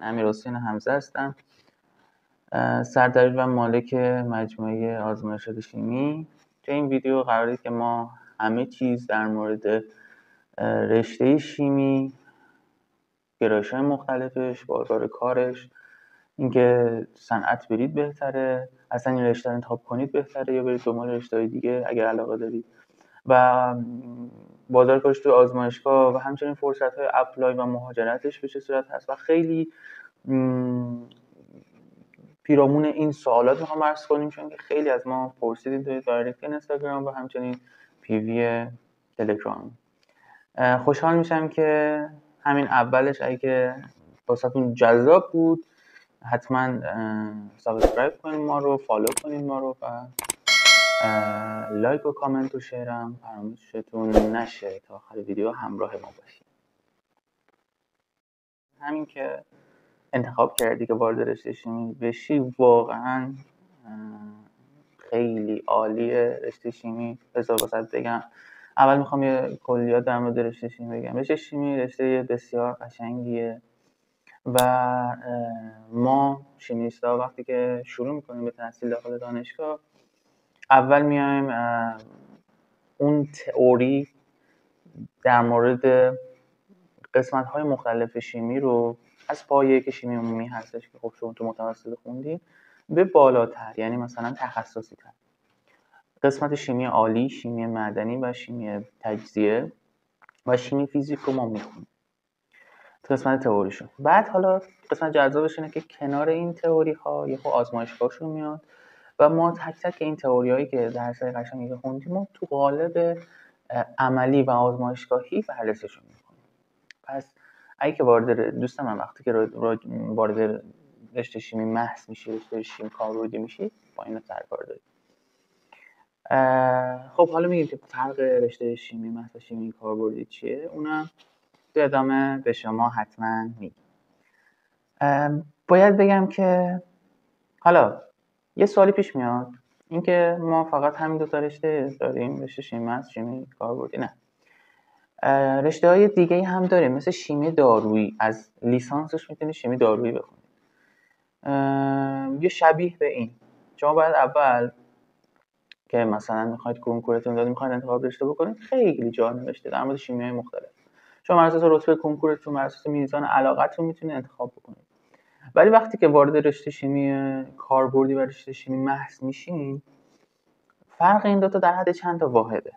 امیرحسین حمزه هستم، سردبیر و مالک مجموعه آزمایشات شیمی. تو این ویدیو قراره که ما همه چیز در مورد رشته شیمی، گرایش‌های مختلفش، بازار کارش، اینکه صنعت برید بهتره، اصلا این رشته رو انتخاب کنید بهتره یا برید دنبال رشته‌های دیگه اگر علاقه دارید، و بازار کارش تو آزمایشگاه و همچنین فرصت‌های اپلای و مهاجرتش به چه صورت هست و خیلی پیرامون این سوالات میخوام عرض کنیم، چون که خیلی از ما پرسیدید توی دایرکت اینستاگرام و همچنین پیوی تلگرام. خوشحال میشم که همین اولش اگه واسهتون جذاب بود حتما سابسکرایب کنیم ما رو، فالو کنیم ما رو و لایک و کامنت و شیرم فراموشتون نشه تا آخر ویدیو همراه ما باشید. همین که انتخاب کردی که وارد رشته شیمی بشی واقعا خیلی عالیه. رشته شیمی بذار واسط بگم، اول میخوام یه کلیات در مورد رشته شیمی بگم. رشته شیمی رشته بسیار قشنگیه و ما شیمیست‌ها وقتی که شروع میکنیم به تحصیل داخل دانشگاه اول میایم اون تئوری در مورد قسمت‌های مختلف شیمی رو از پایه که شیمی عمومی هستش که خب شما تو متوسط خوندین به بالاتر، یعنی مثلا تخصصی تر، قسمت شیمی عالی، شیمی معدنی و شیمی تجزیه و شیمی فیزیک رو ما میخونیم قسمت تئوریشون. بعد حالا قسمت جذابش اینه که کنار این تئوری ها یه خود آزمایشگاهشون میاد و ما تک تک این تئوری هایی که درسای قشنگی که خوندیم ما تو قالب عملی و آزمایشگاهی بررسیشون میکنیم. پس اگه که دوست من وقتی که وارد رشته شیمی محض میشی، رشته شیمی کاربردی میشی، با اینا سرکار داری. خب حالا میگیم که فرق رشته شیمی محض و شیمی کاربردی چیه، اونم تو ادامه به شما حتما میگم. باید بگم که حالا یه سوالی پیش میاد، اینکه ما فقط همین دو تا رشته داریم، رشته شیمی محض، شیمی کاربردی؟ نه، رشته های دیگه هم داریم، مثل شیمی دارویی. از لیسانسش میتونید شیمی دارویی بخونید. یه شبیه به این شما باید اول که مثلا میخواید کنکورتون دادید، میخواید انتخاب رشته بکنید، خیلی جا نوشته در مورد شیمی‌های مختلف. شما بر اساس رتبه کنکورتون، بر اساس میزان علاقتون میتونید انتخاب بکنید. ولی وقتی که وارد رشته شیمی کاربردی و رشته شیمی محض میشین، فرق این دو تا در حد چند تا واحده.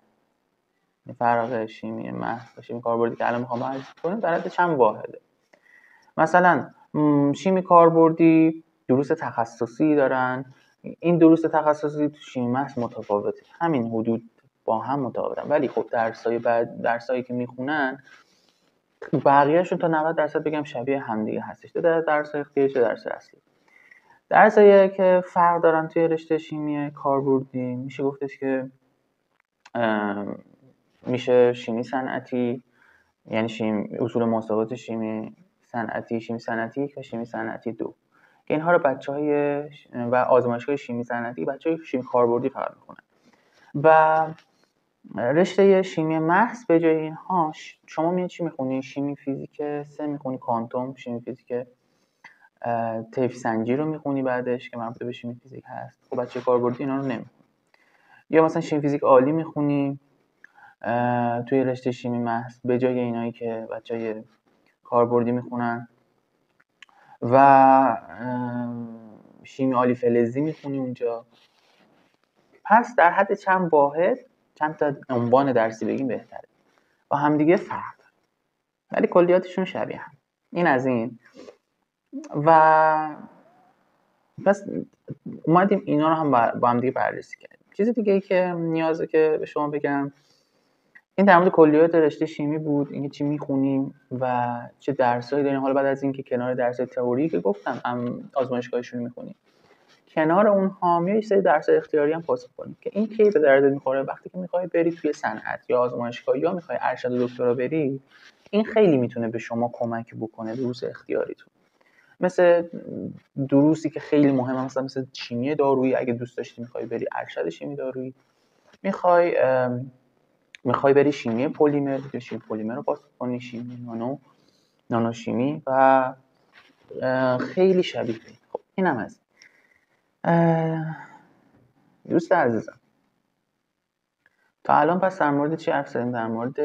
فرق شیمی محض و شیمی کاربردی که الان میخوام عرض کنم در حد چند واحده. مثلا شیمی کاربردی دروس تخصصی دارن. این دروس تخصصی تو شیمی محض متفاوته، همین حدود با هم متفاوتن، ولی خب درسایی که میخونن بقیه‌شون تا 90% بگم شبیه همدیگه هستش، چه درس اختیاری چه درس اصلی. درسایی که فرق دارن توی رشته شیمی کاربردی میشه گفتش که میشه شیمی صنعتی، یعنی اصول مساوات شیمی صنعتی، شیمی صنعتی و شیمی صنعتی 2 که اینها رو بچهای و آزمایشگاه شیمی صنعتی بچهای شیمی کاربردی فقط میکنن. و رشته شیمی محض به جای اینها شما میاد چی میخونی؟ شیمی فیزیک 3 میخونی، کوانتوم، شیمی فیزیک طیف سنجی رو میخونی بعدش که مربوط به شیمی فیزیک هست. خب بچه کاربردی اینا رو نمیخونی. یا مثلا شیمی فیزیک عالی میخونی توی رشته شیمی محض به جای اینایی که بچهای کاربردی میخونن، و شیمی عالی فلزی میخونی اونجا. پس در حد چند واحد، چند تا عنوان درسی بگیم بهتره، با همدیگه فرق داره ولی کلیاتشون شبیه هم. این از این. و پس اومدیم اینا رو هم با هم دیگه بررسی کردیم. چیز دیگه ای که نیازه که به شما بگم این در مورد کلیات رشته شیمی بود، اینکه چی میخونیم و چه درسایی داریم. حالا بعد از اینکه کنار درسای تئوری که گفتم هم آزمایشگاهیشون میخونیم، کنار اونها میای سری درس اختیاری هم پاس کنیم که این کی به درد میخوره وقتی که میخوای بری توی صنعت یا آزمایشگاه یا میخوای ارشد و دکترا بری. این خیلی میتونه به شما کمک بکنه دروس اختیاریتون، مثل دروسی که خیلی مهمه، مثلا شیمی دارویی. اگه دوست داشتی میخوای بری ارشد شیمی دارویی، میخوای بری شیمی پلیمر، شیمی پلیمر رو پاس کنی، شیمی نانو شیمی و خیلی شبیه. خب اینم از دوست عزیزم، تا الان پس در مورد چی حرف زدیم؟ در مورد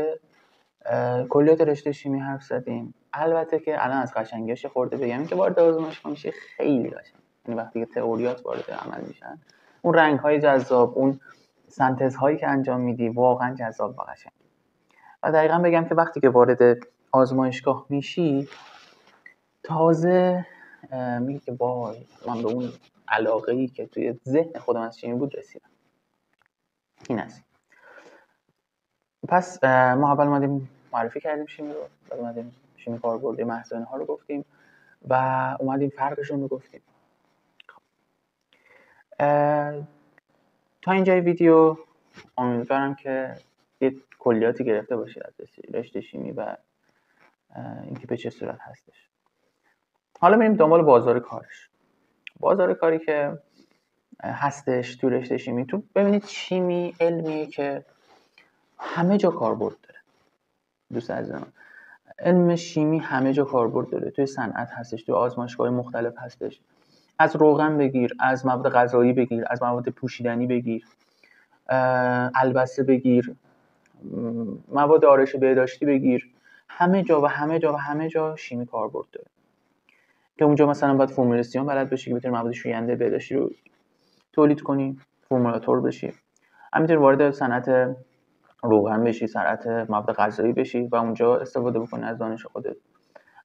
کلیات رشته شیمی حرف زدیم. البته که الان از قشنگیش خورده بگم که وارد آزمایشگاه میشه خیلی قشنگ، یعنی وقتی که تئوریات وارد عمل میشن، اون رنگ‌های جذاب، اون سنتزهایی که انجام میدی واقعا جذاب و قشنگ. و دقیقاً بگم که وقتی که وارد آزمایشگاه میشی تازه میگی که وای من به اون علاقه‌ای که توی ذهن خودم از شیمی بود رسیدم. این است. پس ما اول اومدیم معرفی کردیم شیمی رو، بعد اومدیم شیمی کاربردی محض اینها رو گفتیم و اومدیم فرقشون رو گفتیم. تا اینجای ویدیو امیدوارم که یه کلیاتی گرفته باشید از رشته شیمی و اینکه به چه صورت هستش. حالا میریم دنبال بازار کارش. بازار کاری که هستش تو رشته شیمی، تو ببینید شیمی علمیه که همه جا کاربرد داره. دوست عزیزم، علم شیمی همه جا کاربرد داره. توی صنعت هستش، توی آزمایشگاه مختلف هستش. از روغن بگیر، از مواد غذایی بگیر، از مواد پوشیدنی بگیر، البسه بگیر، مواد آرایش بهداشتی بگیر، همه جا و همه جا و همه جا شیمی کاربرد داره. که اونجا مثلا باید فرمولاسیون بلد باشی که بتونی مواد شوینده بهداشتی رو تولید کنی، فرمولاتور بشی. همینطور وارد صنعت روغن بشی، صنعت مواد غذایی بشی و اونجا استفاده بکنی از دانش خودت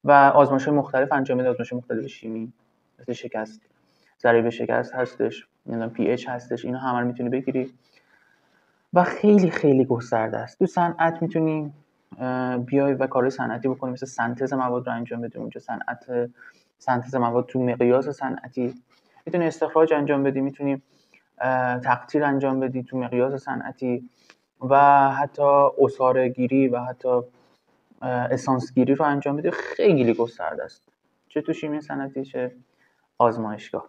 و آزمایش‌های مختلف انجام بدی. آزمایش مختلف شیمی مثل شکست، ضریب شکست هستش، نمیدونم پی اچ هستش، اینا همه رو میتونی بگیری و خیلی خیلی گسترده است. تو صنعت میتونی بیای و کارهای صنعتی بکنی، مثل سنتز مواد رو انجام بدی. اونجا سنتز مواد تو مقیاس صنعتی میتونی استخراج انجام بدی، میتونی تقطیر انجام بدی تو مقیاس صنعتی و حتی عصاره گیری و حتی اسانس گیری رو انجام بدی. خیلی گسترده است، چه تو شیمی صنعتی چه آزمایشگاه.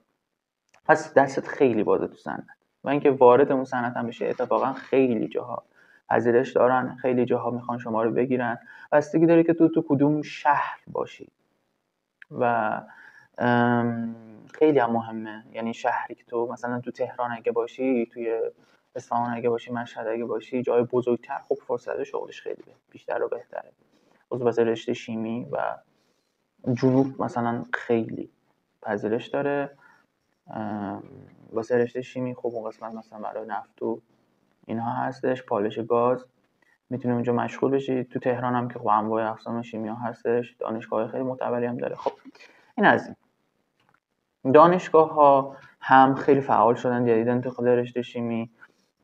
پس دستت خیلی بازه تو صنعت و اینکه وارد اون صنعت هم بشه. اتفاقا خیلی جاها پذیرش دارن، خیلی جاها میخوان شما رو بگیرن. بستگی داره که تو کدوم شهر باشی و خیلی هم مهمه. یعنی شهری که تو مثلا تو تهران اگه باشی، توی اصفهان اگه باشی، مشهد اگه باشی، جای بزرگتر، خب فرصت شغلش خیلی بیشتر و بهتره. خصوصا رشته شیمی و جنوب مثلا خیلی پذیرش داره. واسه رشته شیمی خب اون قسمت مثلا برای نفت و اینها هستش، پالش گاز، میتونی اونجا مشغول بشی. تو تهران هم که خب انواع اقسام شیمی ها هستش، دانشگاه خیلی معتبری هم داره. خب این از این. دانشگاه ها هم خیلی فعال شدن جدیدن انتقال رشته شیمی.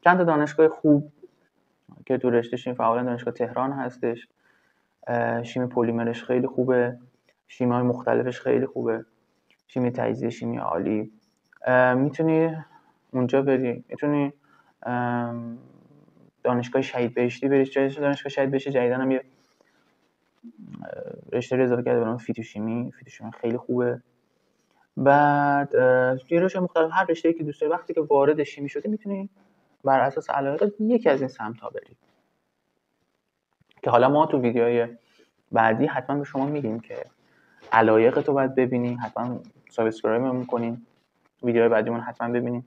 چند تا دانشگاه خوب که تو رشته شیمی فعالن، دانشگاه تهران هستش، شیمی پلیمرش خیلی خوبه، شیمی های مختلفش خیلی خوبه، شیمی تجزیه، شیمی عالی. میتونی اونجا بری، میتونی دانشگاه شهید بهشتی بری. دانشگاه شهید بهشتی جدیدن هم یه رشته رو اضافه کرده به نام فیتوشیمی خیلی خوبه. بعد یه رشته مختلف، هر رشته‌ای که دوست داری وقتی که وارد شیمی شدی میتونی بر اساس علاقه یکی از این سمت‌ها بری، که حالا ما تو ویدیوهای بعدی حتما به شما میگیم که علایق تو باید ببینی. حتما سابسکرایب کنین، ویدیوهای بعدیمون حتما ببینین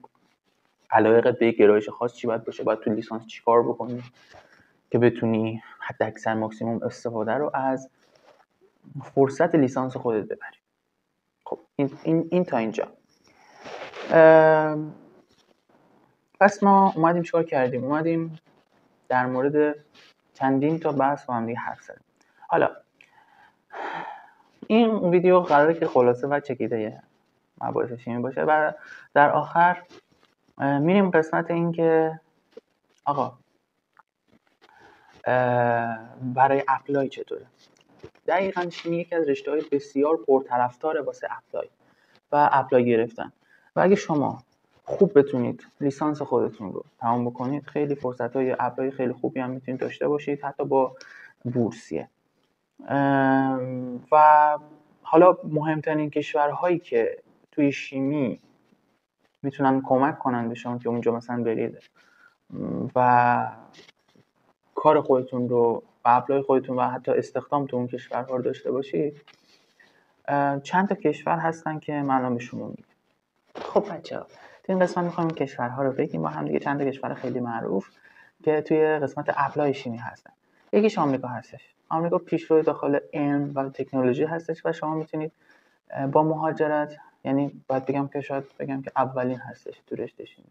علایقت به گرایش خاص چی باید باشه، باید تو لیسانس چی کار بکنی که بتونی حتی اکثر ماکسیموم استفاده رو از فرصت لیسانس خودت ببری. خب این تا اینجا. پس ما اومدیم چیکار کردیم؟ اومدیم در مورد چندین تا بحث با هم دیگه حرف زدیم. حالا این ویدیو قراره که خلاصه و چکیده مباحث شیمی باشه و در آخر میریم قسمت این که آقا برای اپلای چطوره. دقیقاً شیمی یکی از رشته‌های بسیار پرطرفدار واسه اپلای و اپلای گرفتن و اگه شما خوب بتونید لیسانس خودتون رو تمام بکنید، خیلی فرصت‌های اپلای خیلی خوبی هم میتونید داشته باشید، حتی با بورسیه. و حالا مهمترین کشورهایی که توی شیمی میتونن کمک کنن به شما که اونجا مثلا برید و کار خودتون رو و اپلای خودتون و حتی استخدام تو اون کشورها رو داشته باشید، چند تا کشور هستن که من الان به شما میگم. خب بچه‌ها، تو این قسمت می‌خوایم این کشورها رو بگیم با هم دیگه. چند تا کشور خیلی معروف که توی قسمت اپلای شیمی هستن. یکیش آمریکا هستش. آمریکا پیشرو داخل علم و تکنولوژی هستش و شما میتونید با مهاجرت، یعنی باید بگم که شاید بگم که اولین هستش تو رشته شیمی.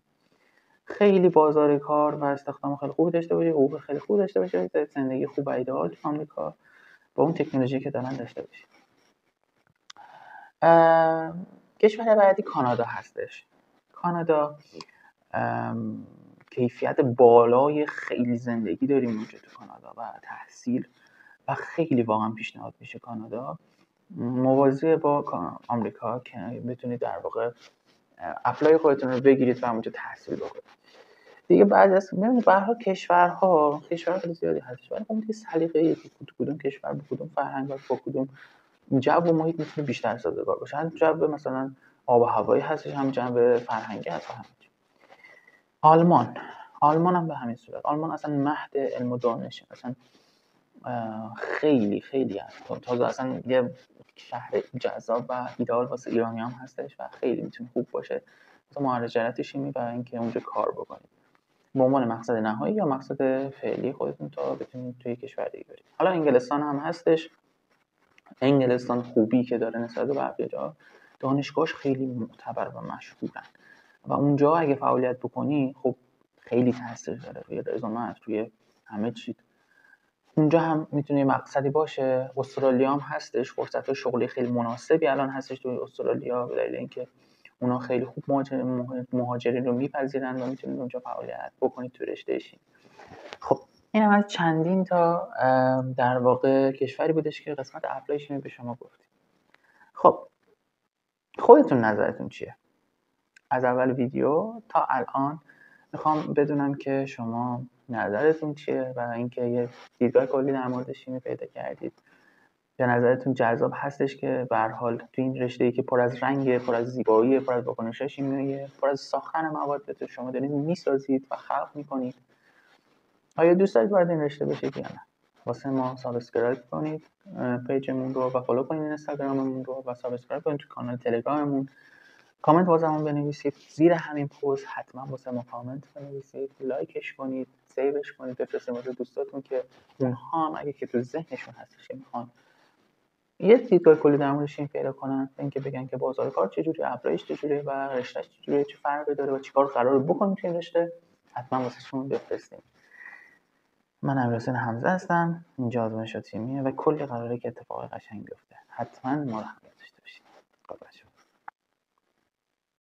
خیلی بازار کار و استخدام خیلی خوبی داشته باشه، حقوق خیلی خوب داشته باشه، زندگی خوب و ایدئال تو آمریکا با اون تکنولوژی که دارن داشته باشه. کشور بعدی کانادا هستش. کانادا کیفیت بالای خیلی زندگی داریم اونجا تو کانادا و تحصیل و خیلی واقعا پیشنهاد میشه کانادا موازی با آمریکا که بتونید در واقع اپلای خودتون رو بگیرید و اونجا تحصیل بکنید. دیگه بعد از ببینید به هر حال کشور خیلی زیادی هستش، ولی اون دیگه سلیقه‌ای که کدوم کشور به کدوم فرهنگ و با کدوم جو و محیط میتونه بیشتر سازگار باشه. هم جو مثلا آب و هوایی هستش، هم جو فرهنگی هست و همین. آلمان هم به همین صورت. آلمان اصلا مهد علم و دانشه، اصلا خیلی خیلی هست. تازه اصلا یه شهر جذاب و ایدئال واسه ایرانی هم هستش و خیلی میتونه خوب باشه واسه مهاجرت شیمی و اینکه اونجا کار بکنید به عنوان مقصد نهایی یا مقصد فعلی خودتون تا بتونید توی کشور دیگه برید. حالا انگلستان هم هستش. انگلستان خوبی که داره نسبت به بقیه جا، دانشگاهش خیلی معتبر و مشهورن و اونجا اگه فعالیت بکنی خب خیلی تاثیر داره روی رزومه، روی همه چی. اونجا هم میتونه مقصدی باشه. استرالیا هم هستش، فرصت شغلی خیلی مناسبی الان هستش توی استرالیا به دلیل اینکه اونا خیلی خوب مهاجرین رو میپذیرن و میتونید اونجا فعالیت بکنید تو رشته شیمی. خب این هم از چندین تا در واقع کشوری بودش که قسمت اپلای شیمی به شما گفتیم. خب خودتون نظرتون چیه؟ از اول ویدیو تا الان میخوام بدونم که شما نظرتون چیه و اینکه یه دیدگاه کلی در مورد شیمی پیدا کردید. به نظرتون جذاب هستش که به هر حال تو این رشته‌ای که پر از رنگ، پر از زیبایی، پر از واکنش‌های شیمیایی، پر از ساختن مواد تو شما دارید میسازید و خلق میکنید. آیا دوست دارید وارد این رشته بشید یا نه؟ واسه ما سابسکرایب کنید پیجمون رو و فالو کنید اینستاگراممون رو و سابسکرایب کنید تو کانال تلگراممون. کامنت واسمون بنویسید زیر همین پست، حتما واسه ما کامنت بنویسید، لایکش کنید، سیوش کنید، بفرستید واسه دوستاتون که اونها هم اگه که تو ذهنشون هستش میخوان یه دیدگاه کلی در مورد شیم پیدا کنن، اینکه بگن که بازار کار چجوری، اپلایش چجوری و رشتهش چجوری، چه فرقی داره و چیکار قراره بکنیم تو این رشته، حتما واسهشون بفرستیم. من امیرحسین حمزه هستم، اینجا آزمایشات تیمیه و کلی قراره که اتفاق قشنگ بیفته. حتما ما رو همراهی داشته باشید.